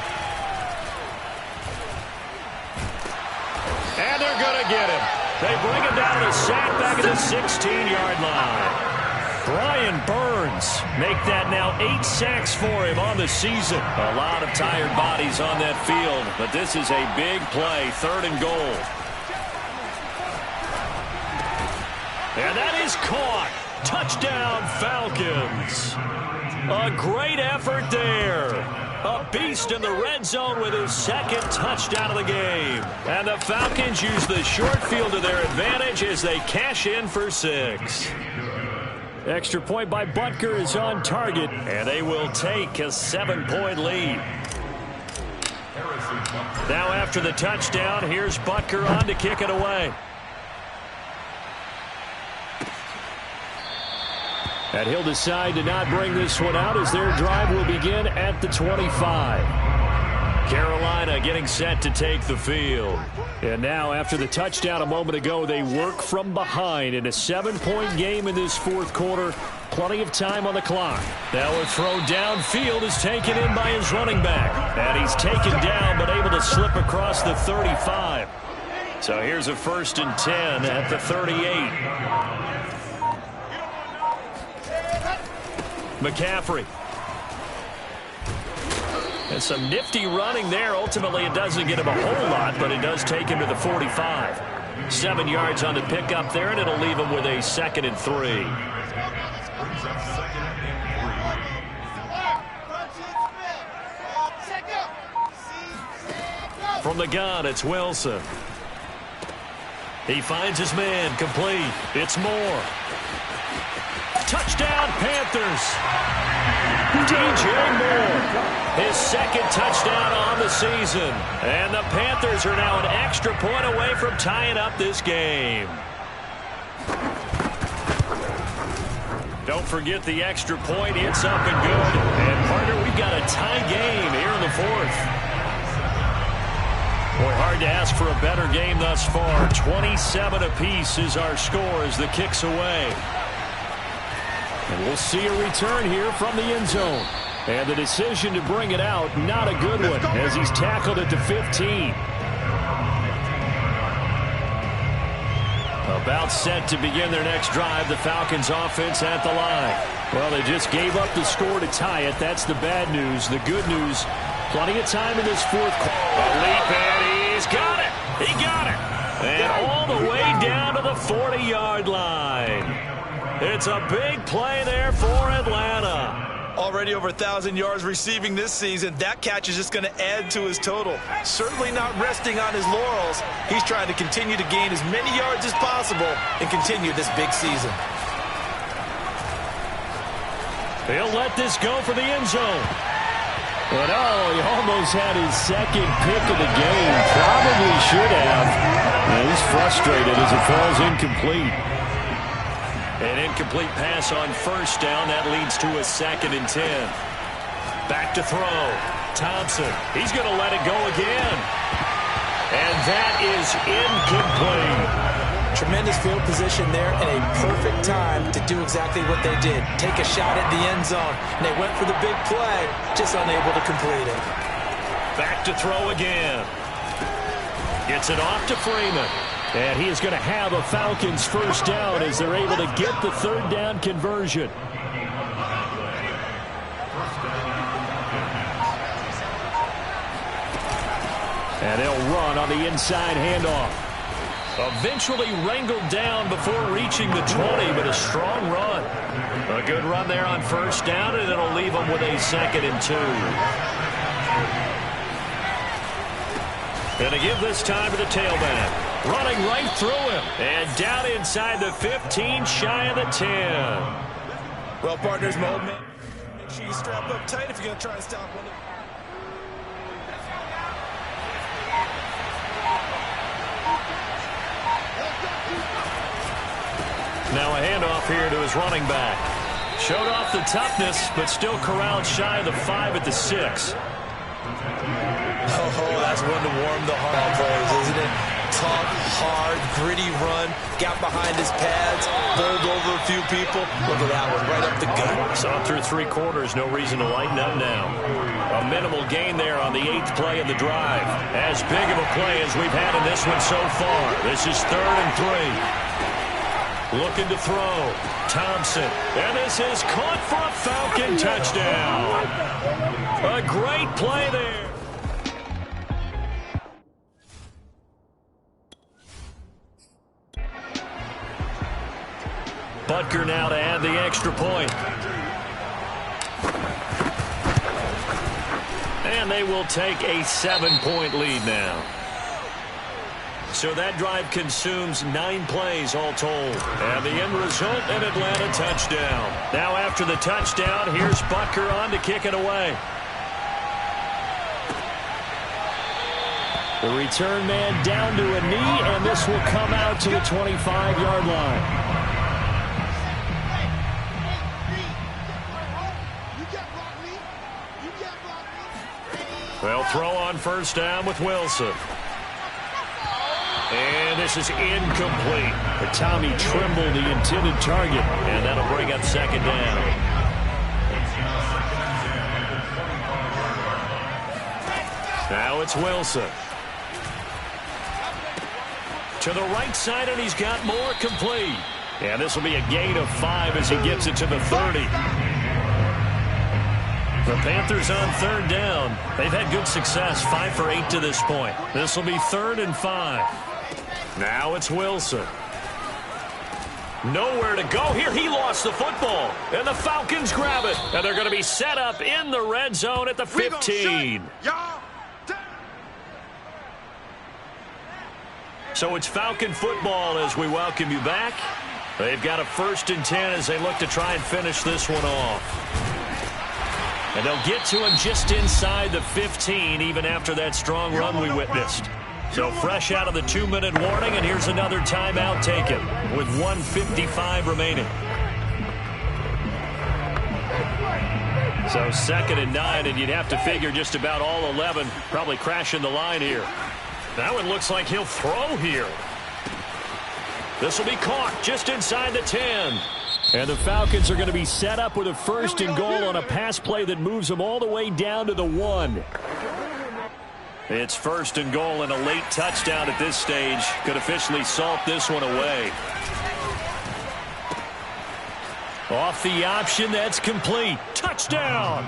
And they're going to get him. They bring him down to sack back at the 16-yard line. Brian Burns make that now 8 sacks for him on the season. A lot of tired bodies on that field, but this is a big play, 3rd and goal. And that is caught. Touchdown, Falcons. A great effort there. A beast in the red zone with his 2nd touchdown of the game. And the Falcons use the short field to their advantage as they cash in for 6. Extra point by Butker is on target, and they will take a 7-point lead. Now after the touchdown, here's Butker on to kick it away. And he'll decide to not bring this one out as their drive will begin at the 25. Carolina getting set to take the field. And now after the touchdown a moment ago, they work from behind in a 7-point game in this 4th quarter. Plenty of time on the clock. Now a throw downfield is taken in by his running back. And he's taken down but able to slip across the 35. So here's a 1st and 10 at the 38. McCaffrey. And some nifty running there. Ultimately, it doesn't get him a whole lot, but it does take him to the 45. 7 yards on the pickup there, and it'll leave him with a 2nd and 3. From the gun, it's Wilson. He finds his man, complete. It's Moore. Touchdown, Panthers. DJ Moore, his 2nd touchdown on the season. And the Panthers are now an extra point away from tying up this game. Don't forget the extra point. It's up and good. And, partner, we've got a tie game here in the 4th. Boy, hard to ask for a better game thus far. 27 apiece is our score as the kick's away. And we'll see a return here from the end zone. And the decision to bring it out, not a good one, as he's tackled at the 15. About set to begin their next drive, the Falcons offense at the line. Well, they just gave up the score to tie it. That's the bad news. The good news, plenty of time in this 4th quarter. A leap, and he's got it. He got it. And all the way down to the 40-yard line. It's a big play there for Atlanta. Already over 1,000 yards receiving this season. That catch is just going to add to his total. Certainly not resting on his laurels. He's trying to continue to gain as many yards as possible and continue this big season. He'll let this go for the end zone. But, oh, he almost had his 2nd pick of the game. Probably should have. And he's frustrated as it falls incomplete. An incomplete pass on 1st down. That leads to a 2nd and 10. Back to throw. Thompson. He's going to let it go again. And that is incomplete. Tremendous field position there and a perfect time to do exactly what they did. Take a shot at the end zone. And they went for the big play, just unable to complete it. Back to throw again. Gets it off to Freeman. And he is going to have a Falcons 1st down as they're able to get the 3rd down conversion. And they'll run on the inside handoff. Eventually wrangled down before reaching the 20, but a strong run. A good run there on 1st down, and it'll leave them with a 2nd and 2. And to give this time to the tailback. Running right through him. And down inside the 15, shy of the 10. Well, partners, Mo, make sure you strap up tight if you're going to try and stop one. Now a handoff here to his running back. Showed off the toughness, but still corralled shy of the 5 at the 6. Oh, that's one to warm the heart players, isn't it? Tough, hard, gritty run. Got behind his pads, bowled over a few people. Look at that one, right up the gut. Saw through 3 quarters, no reason to lighten up now. A minimal gain there on the 8th play of the drive. As big of a play as we've had in this one so far. This is 3rd and 3. Looking to throw. Thompson. And this is caught for a Falcon touchdown. A great play there. Butker now to add the extra point. And they will take a 7-point lead now. So that drive consumes 9 plays all told. And the end result, an Atlanta touchdown. Now after the touchdown, here's Butker on to kick it away. The return man down to a knee, and this will come out to the 25-yard line. They'll throw on first down with Wilson. And this is incomplete. But Tommy Trimble, the intended target. And that'll bring up 2nd down. Now it's Wilson. To the right side, and he's got more complete. And this will be a gain of 5 as he gets it to the 30. The Panthers on 3rd down. They've had good success, 5 for 8 to this point. This will be 3rd and 5. Now it's Wilson. Nowhere to go here. He lost the football. And the Falcons grab it. And they're going to be set up in the red zone at the 15. So it's Falcon football as we welcome you back. They've got a 1st and 10 as they look to try and finish this one off. And they'll get to him just inside the 15, even after that strong run we witnessed. So fresh out of the 2-minute warning, and here's another timeout taken with 1:55 remaining. So 2nd and 9, and you'd have to figure just about all 11 probably crashing the line here. Now it looks like he'll throw here. This will be caught just inside the 10. And the Falcons are going to be set up with a 1st and goal on a pass play that moves them all the way down to the 1. It's 1st and goal, and a late touchdown at this stage could officially salt this one away. Off the option, that's complete. Touchdown!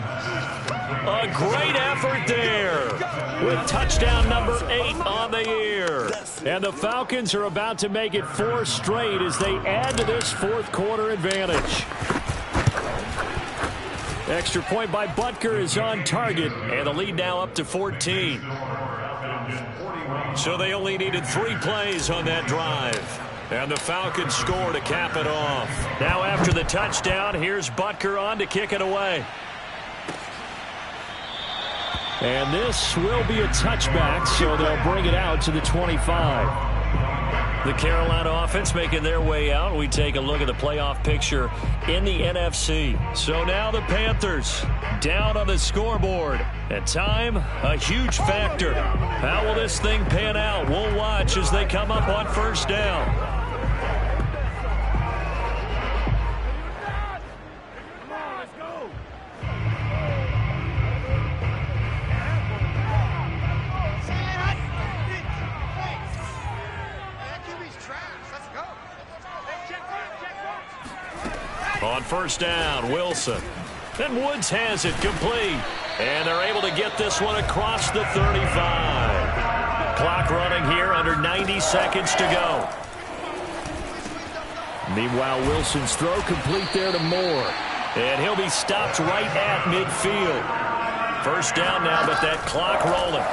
A great effort there with touchdown number 8 on the year. And the Falcons are about to make it 4 straight as they add to this 4th quarter advantage. Extra point by Butker is on target, and the lead now up to 14. So they only needed 3 plays on that drive. And the Falcons score to cap it off. Now after the touchdown, here's Butker on to kick it away. And this will be a touchback, so they'll bring it out to the 25. The Carolina offense making their way out. We take a look at the playoff picture in the NFC. So now the Panthers down on the scoreboard. And time, a huge factor. How will this thing pan out? We'll watch as they come up on first down. On first down, Wilson. And Woods has it complete. And they're able to get this one across the 35. Clock running here, under 90 seconds to go. Meanwhile, Wilson's throw complete there to Moore. And he'll be stopped right at midfield. First down now, but that clock rolling.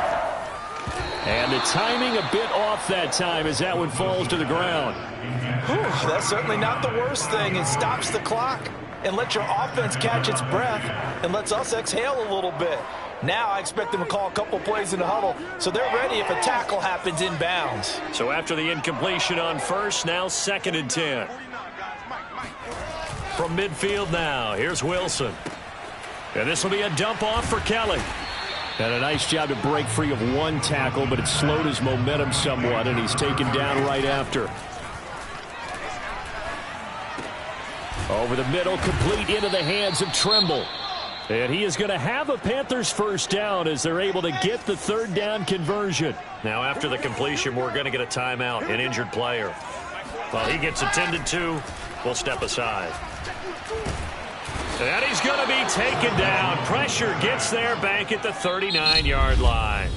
And the timing a bit off that time as that one falls to the ground. Whew, that's certainly not the worst thing. It stops the clock and lets your offense catch its breath and lets us exhale a little bit. Now I expect them to call a couple plays in the huddle, so they're ready if a tackle happens inbounds. So after the incompletion on first, now 2nd and 10. From midfield now, here's Wilson. And this will be a dump off for Kelly. And a nice job to break free of one tackle, but it slowed his momentum somewhat, and he's taken down right after. Over the middle, complete into the hands of Trimble. And he is going to have a Panthers first down as they're able to get the third down conversion. Now, after the completion, we're going to get a timeout, an injured player. While he gets attended to, we'll step aside. And he's going to be taken down. Pressure gets there back at the 39-yard line.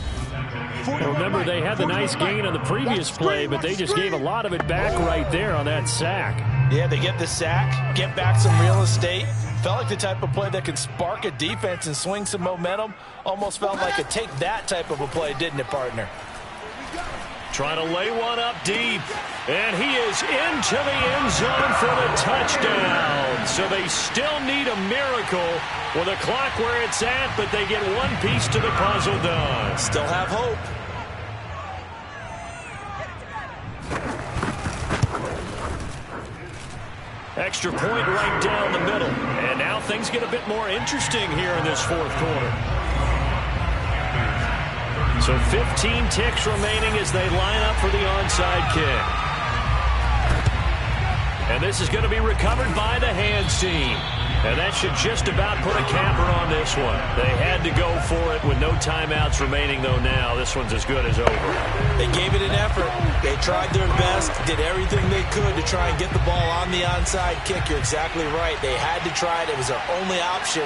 Remember, they had the nice gain on the previous play, but they just gave a lot of it back right there on that sack. Yeah, they get the sack, get back some real estate. Felt like the type of play that could spark a defense and swing some momentum. Almost felt like a take that type of a play, didn't it, partner? Trying to lay one up deep. And he is into the end zone for the touchdown. So they still need a miracle with the clock where it's at, but they get one piece to the puzzle done. Still have hope. Extra point right down the middle. And now things get a bit more interesting here in this fourth quarter. So 15 ticks remaining as they line up for the onside kick. And this is going to be recovered by the hands team. And that should just about put a capper on this one. They had to go for it with no timeouts remaining, though now this one's as good as over. They gave it an effort. They tried their best, did everything they could to try and get the ball on the onside kick. You're exactly right. They had to try it. It was their only option.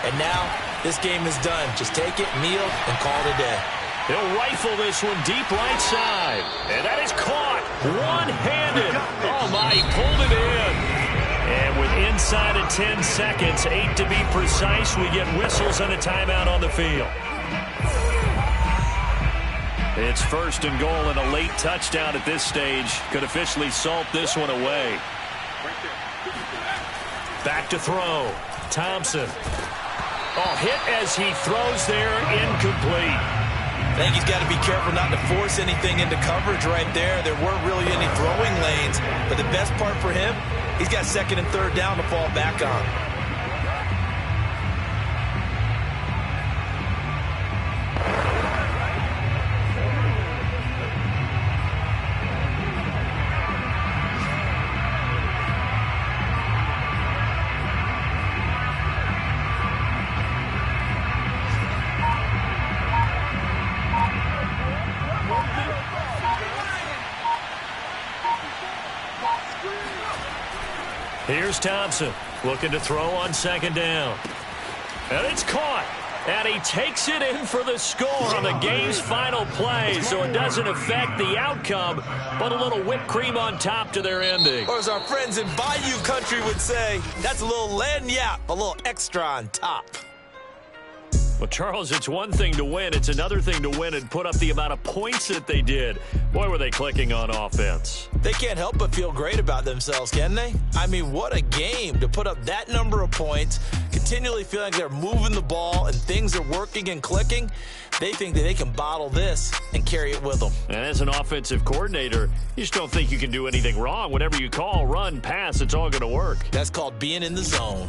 And now this game is done. Just take it, kneel, and call it a day. He'll rifle this one deep right side. And that is caught. One-handed. Oh, my, he pulled it in. And with inside of 10 seconds, 8 to be precise, we get whistles and a timeout on the field. It's first and goal and a late touchdown at this stage. Could officially salt this one away. Back to throw. Thompson. Oh, hit as he throws there, incomplete. I think he's got to be careful not to force anything into coverage right there. There weren't really any throwing lanes. But the best part for him, he's got second and third down to fall back on. Here's Thompson looking to throw on second down. And it's caught. And he takes it in for the score on the game's final play, so it doesn't affect the outcome, but a little whipped cream on top to their ending. Or as our friends in Bayou Country would say, that's a little lagniappe, a little extra on top. Well, Charles, it's one thing to win. It's another thing to win and put up the amount of points that they did. Boy, were they clicking on offense. They can't help but feel great about themselves, can they? I mean, what a game to put up that number of points, continually feeling like they're moving the ball and things are working and clicking. They think that they can bottle this and carry it with them. And as an offensive coordinator, you just don't think you can do anything wrong. Whatever you call, run, pass, it's all going to work. That's called being in the zone.